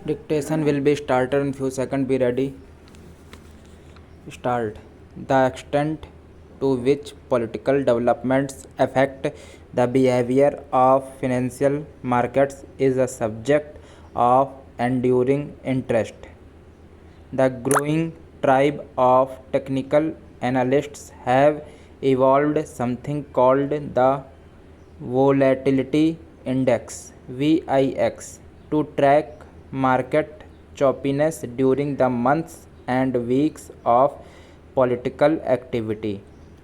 Dictation will be started in few seconds. Be ready. Start. The extent to which political developments affect the behavior of financial markets is a subject of enduring interest. The growing tribe of technical analysts have evolved something called the Volatility Index (VIX) to track market choppiness during the months and weeks of political activity.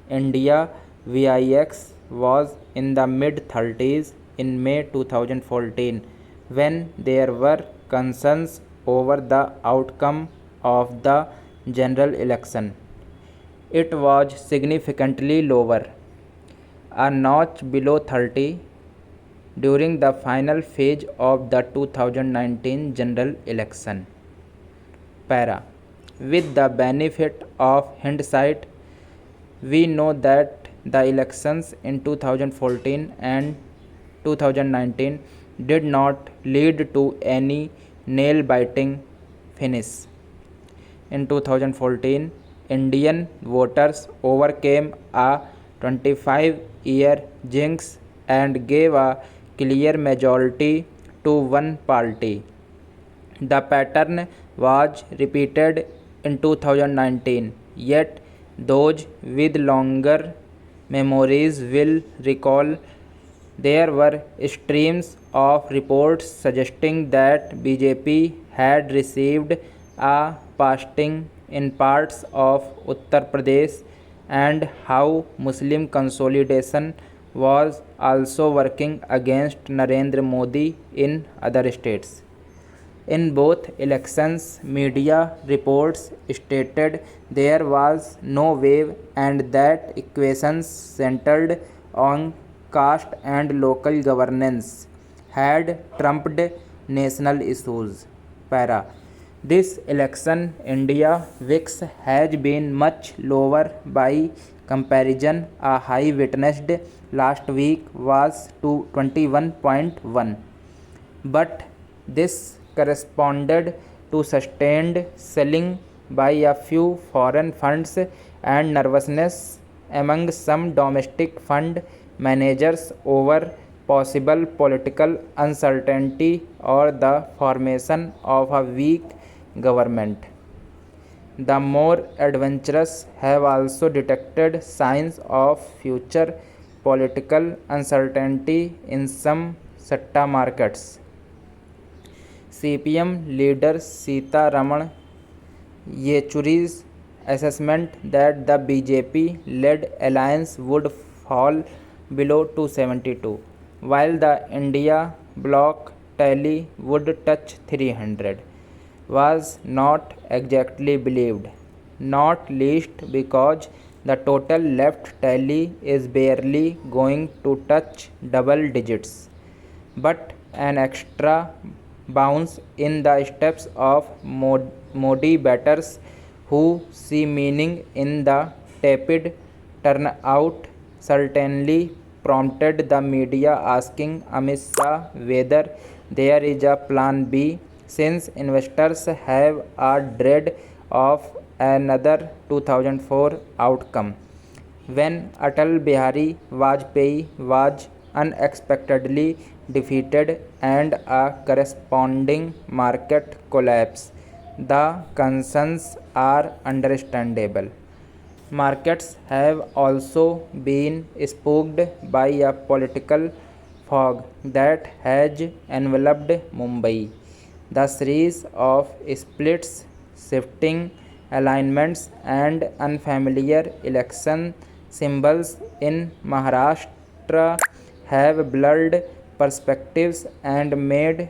India VIX was in the mid 30s in May 2014 when there were concerns over the outcome of the general election. It was significantly lower, a notch below 30, during the final phase of the 2019 general election. Para. With the benefit of hindsight, we know that the elections in 2014 and 2019 did not lead to any nail-biting finish. In 2014, Indian voters overcame a 25-year jinx and gave a clear majority to one party. The pattern was repeated in 2019, yet those with longer memories will recall there were streams of reports suggesting that BJP had received a posting in parts of Uttar Pradesh and how Muslim consolidation was also working against Narendra Modi in other states. In both elections, media reports stated there was no wave and that equations centered on caste and local governance had trumped national issues. Para. This election, India VIX has been much lower by comparison. A high witnessed last week was to 21.1, but this corresponded to sustained selling by a few foreign funds and nervousness among some domestic fund managers over possible political uncertainty or the formation of a weak government. The more adventurous have also detected signs of future political uncertainty in some satta markets. CPM leader Sitaraman Yechury's assessment that the BJP-led alliance would fall below 272, while the India bloc tally would touch 300, was not exactly believed, not least because the total left tally is barely going to touch double digits. But an extra bounce in the steps of Modi batters who see meaning in the tepid turnout certainly prompted the media asking Amit Shah whether there is a plan B, since investors have a dread of another 2004 outcome, when Atal Bihari Vajpayee was unexpectedly defeated and a corresponding market collapse. The concerns are understandable. Markets have also been spooked by a political fog that has enveloped Mumbai. The series of splits, shifting alignments, and unfamiliar election symbols in Maharashtra have blurred perspectives and made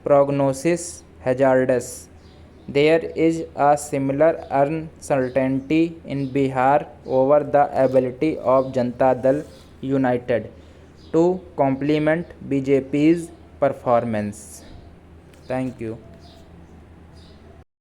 prognosis hazardous. There is a similar uncertainty in Bihar over the ability of Janata Dal United to complement BJP's performance. Thank you.